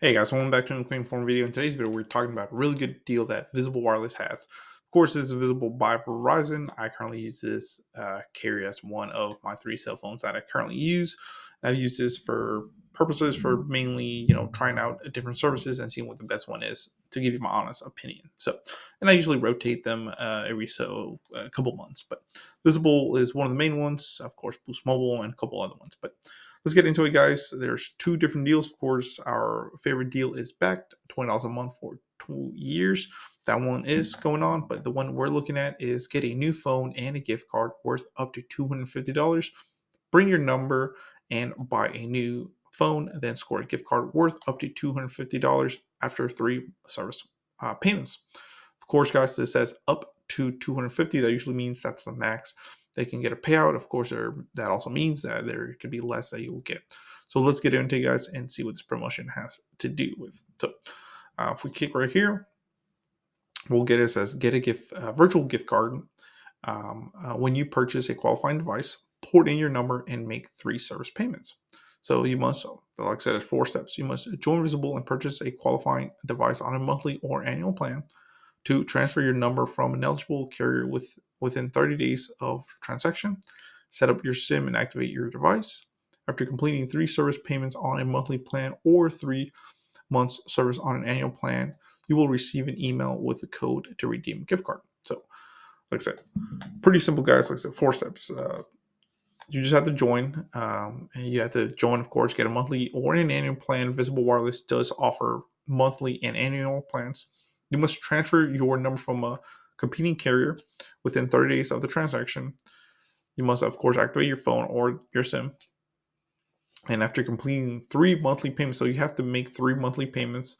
Hey guys, welcome back to another Inform video. In today's video, we're talking about a really good deal that Visible Wireless has. Of course, this is Visible by Verizon. I currently use this carrier as one of my three cell phones that I currently use. I've used this for purposes for mainly, trying out different services and seeing what the best one is to give you my honest opinion. And I usually rotate them every a couple months. But Visible is one of the main ones. Of course, Boost Mobile and a couple other ones. But let's get into it, guys. There's two different deals. Of course, our favorite deal is backed, $20 a month for 2 years. That one is going on, but the one we're looking at is get a new phone and a gift card worth up to $250. Bring your number and buy a new phone, then score a gift card worth up to $250 after three service payments. Of course, guys, this says up to 250. That usually means that's the max they can get a payout. Of course, that also means that there could be less that you will get. So let's get into it, guys, and see what this promotion has to do with. So if we kick right here, we'll get it says get a virtual gift card when you purchase a qualifying device, port in your number, and make three service payments. So you must, like I said, 4 steps. You must join Visible and purchase a qualifying device on a monthly or annual plan. To transfer your number from an eligible carrier within 30 days of transaction. Set up your SIM and activate your device. After completing 3 service payments on a monthly plan or 3 months service on an annual plan, you will receive an email with a code to redeem a gift card. So, like I said, pretty simple, guys. Like I said, 4 steps. You just have to join, and you have to join, of course, get a monthly or an annual plan. Visible Wireless does offer monthly and annual plans. You must transfer your number from a competing carrier within 30 days of the transaction. You must, of course, activate your phone or your SIM. And after completing 3 monthly payments, so you have to make 3 monthly payments,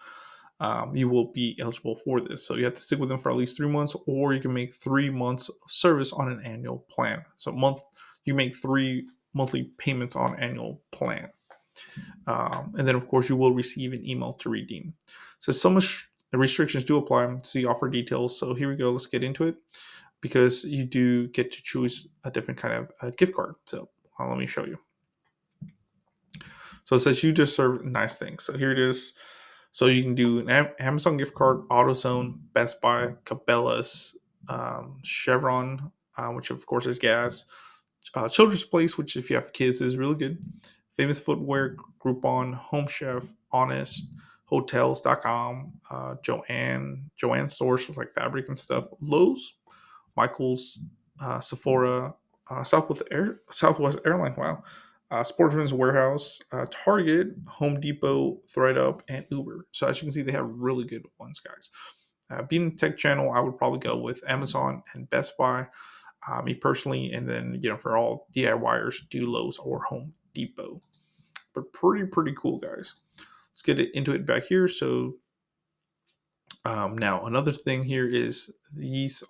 you will be eligible for this. So you have to stick with them for at least 3 months, or you can make 3 months of service on an annual plan. So you make 3 monthly payments on annual plan. And then, of course, you will receive an email to redeem. So some restrictions do apply. See offer details. So here we go. Let's get into it because you do get to choose a different kind of gift card. So let me show you. So it says you deserve nice things. So here it is. So you can do an Amazon gift card, AutoZone, Best Buy, Cabela's, Chevron, which of course is gas, Children's Place, which if you have kids is really good, Famous Footwear, Groupon, Home Chef, Honest, Hotels.com, Joanne stores like fabric and stuff, Lowe's, Michael's, Sephora, Southwest Airline, wow, Sportsman's Warehouse, Target, Home Depot, ThreadUp, and Uber. So as you can see, they have really good ones, guys. Being a tech channel, I would probably go with Amazon and Best Buy, me personally, and then for all DIYers, do Lowe's or Home Depot. But pretty cool, guys. Let's get into it back here. So now another thing here is these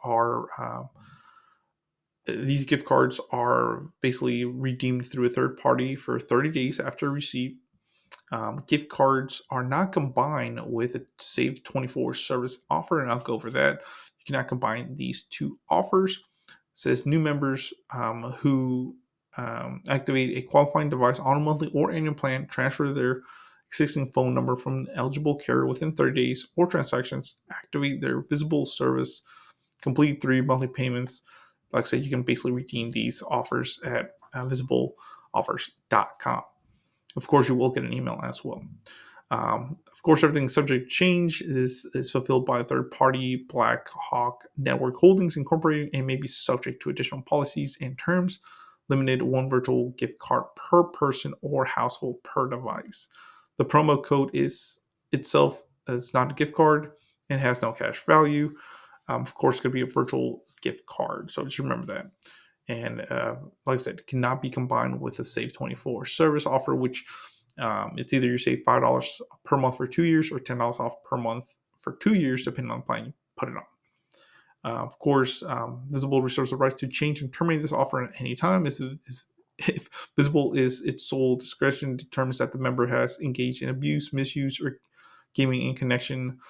gift cards are basically redeemed through a third party for 30 days after receipt. Gift cards are not combined with a Save 24 service offer, and I'll go over that. You cannot combine these two offers. It says new members who activate a qualifying device on a monthly or annual plan transfer their existing phone number from an eligible carrier within 30 days or transactions, activate their Visible service, complete 3 monthly payments. Like I said, you can basically redeem these offers at visibleoffers.com. Of course, you will get an email as well. Of course, everything subject to change is fulfilled by a third party, Black Hawk Network Holdings Incorporated, and may be subject to additional policies and terms. Limited 1 virtual gift card per person or household per device. The promo code is itself is not a gift card and has no cash value. Of course, it could be a virtual gift card, so just remember that. And like I said, it cannot be combined with a Save 24 service offer, which it's either you save $5 per month for 2 years or $10 off per month for 2 years, depending on the plan you put it on. Of course, Visible reserves the right to change and terminate this offer at any time. If Visible is its sole discretion determines that the member has engaged in abuse, misuse, or gaming in connection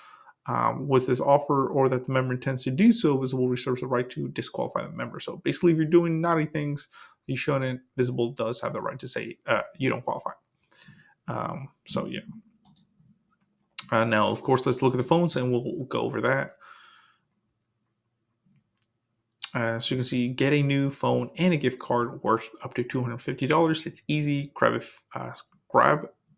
with this offer, or that the member intends to do so, Visible reserves the right to disqualify the member. So basically, if you're doing naughty things, you shouldn't. Visible does have the right to say you don't qualify. So yeah. Now, of course, let's look at the phones and we'll go over that. So you can see, get a new phone and a gift card worth up to $250. It's easy. Grab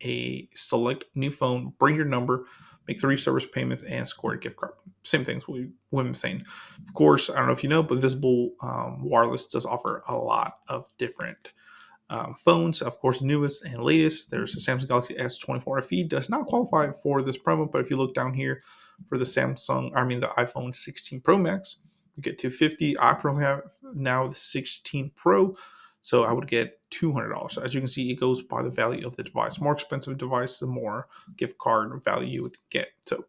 a select new phone, bring your number, make 3 service payments, and score a gift card. Same things we've been saying. Of course, I don't know if you know, but Visible Wireless does offer a lot of different phones. Of course, newest and latest. There's a Samsung Galaxy S24 FE. Does not qualify for this promo, but if you look down here for the the iPhone 16 Pro Max, you get 250. I personally have now the 16 Pro, so I would get $200. As you can see, it goes by the value of the device. More expensive device, the more gift card value you would get. So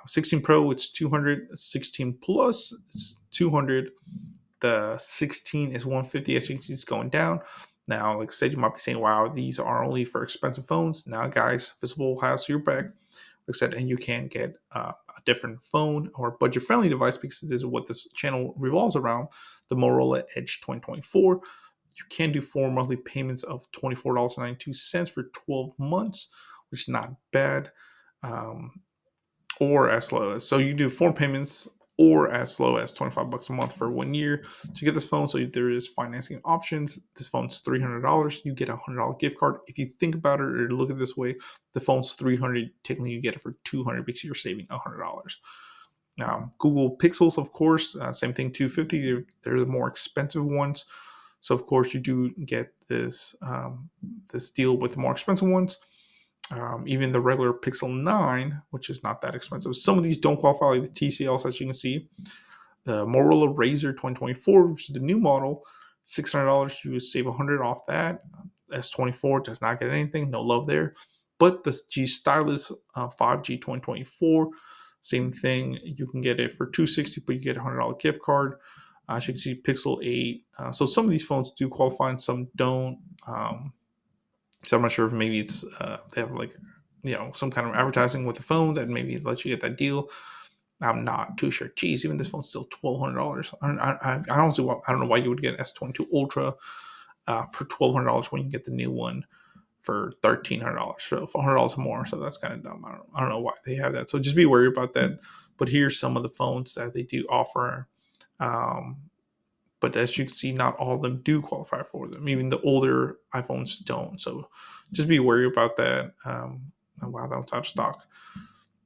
16 Pro, it's 200. 16 Plus, it's 200. The 16 is 150. As you can see, it's going down. Now, like I said, you might be saying, wow, these are only for expensive phones. Now, guys, Visible has your back. Like I said, and you can get a different phone or budget-friendly device, because this is what this channel revolves around, the Motorola Edge 2024. You can do 4 monthly payments of $24.92 for 12 months, which is not bad. Or as low as, so you do 4 payments or as low as $25 a month for 1 year to get this phone. So there is financing options. This phone's $300. You get a $100 gift card. If you think about it or look at it this way, the phone's $300. Technically, you get it for $200 because you're saving $100. Google Pixels, of course, same thing, $250. They're the more expensive ones. So of course, you do get this this deal with the more expensive ones. Even the regular Pixel 9, which is not that expensive. Some of these don't qualify, like the TCLs, as you can see. The Motorola Razr 2024, which is the new model, $600. You save $100 off that. S24 does not get anything, no love there. But the G Stylus 5G 2024, same thing. You can get it for $260, but you get a $100 gift card. As you can see, Pixel 8. So some of these phones do qualify and some don't. So I'm not sure if maybe it's they have like, some kind of advertising with the phone that maybe lets you get that deal. I'm not too sure. Geez, even this phone's still $1,200. I honestly, I don't know why you would get an S22 Ultra for $1,200 when you get the new one for $1,300, so $400 more. So that's kind of dumb. I don't know why they have that. So just be worried about that. But here's some of the phones that they do offer. But as you can see, not all of them do qualify for them. Even the older iPhones don't. So just be wary about that. Wow, that was out of stock.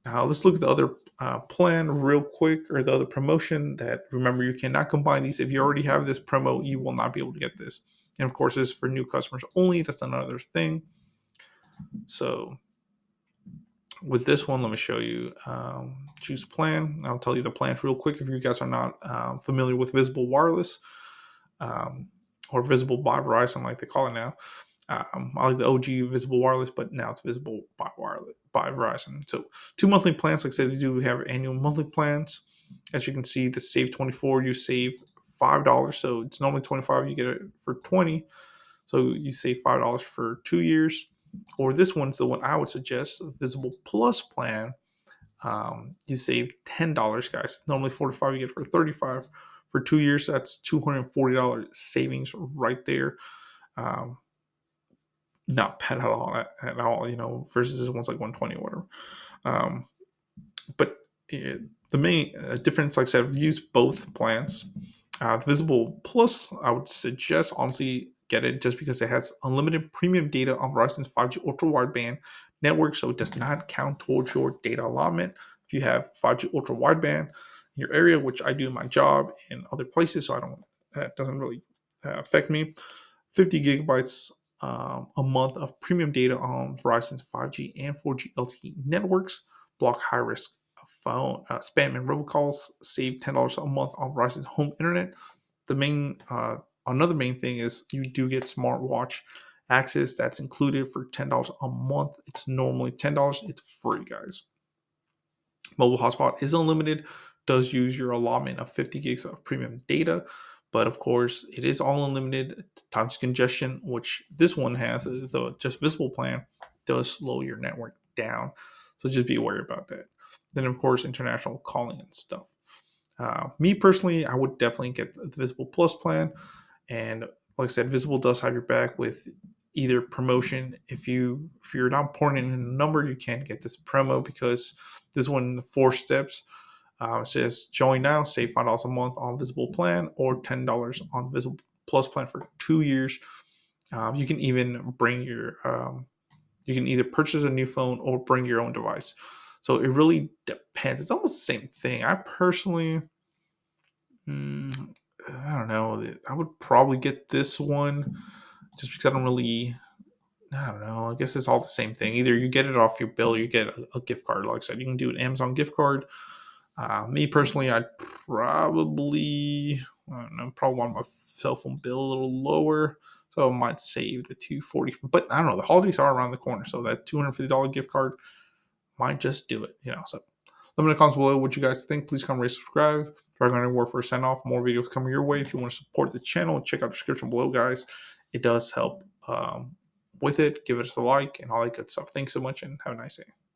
Let's look at the other plan real quick, or the other promotion. That, remember, you cannot combine these. If you already have this promo, you will not be able to get this. And of course, this is for new customers only. That's another thing. So with this one, let me show you. Choose plan. I'll tell you the plans real quick if you guys are not familiar with Visible Wireless, or Visible by Verizon, like they call it now. I like the OG Visible Wireless, but now it's Visible by Verizon. So 2 monthly plans. Like I said, they do have annual monthly plans. As you can see, the Save 24, you save $5. So it's normally $25. You get it for $20. So you save $5 for 2 years. Or this one's the one I would suggest, Visible Plus plan. You save $10, guys. Normally $45, you get it for $35 for 2 years. That's $240 savings right there. Not bad at all, versus this one's like $120 or whatever. But the main difference, like I said, I've used both plans. Visible Plus, I would suggest, honestly, get it just because it has unlimited premium data on Verizon's 5G ultra wideband network, so it does not count towards your data allotment. If you have 5G ultra wideband in your area, which I do in my job and other places, so that doesn't really affect me. 50 gigabytes a month of premium data on Verizon's 5G and 4G LTE networks. Block high risk phone spam and robocalls. Save $10 a month on Verizon's home internet. Another main thing is you do get smartwatch access. That's included for $10 a month. It's normally $10. It's free, guys. Mobile hotspot is unlimited. Does use your allotment of 50 gigs of premium data. But of course, it is all unlimited times congestion, which this one has. The just Visible plan does slow your network down. So just be aware about that. Then, of course, international calling and stuff. Me personally, I would definitely get the Visible Plus plan. And like I said, Visible does have your back with either promotion. If you're not pouring in a number, you can't get this promo because this one 4 steps. It says join now, save $5 a month on Visible plan, or $10 on Visible Plus plan for 2 years. You can even bring you can either purchase a new phone or bring your own device. So it really depends. It's almost the same thing. I personally, mm, I don't know. I would probably get this one just because I don't really. I don't know. I guess it's all the same thing. Either you get it off your bill, or you get a gift card. Like I said, you can do an Amazon gift card. Me personally, I'd probably, I don't know, probably want my cell phone bill a little lower, so I might save the 240. But I don't know. The holidays are around the corner, so that $250 gift card might just do it. So let me know in the comments below what you guys think. Please comment, rate, subscribe. Dragonicwarfare sign off. More videos coming your way. If you want to support the channel, check out the description below, guys. It does help with it. Give us a like and all that good stuff. Thanks so much, and have a nice day.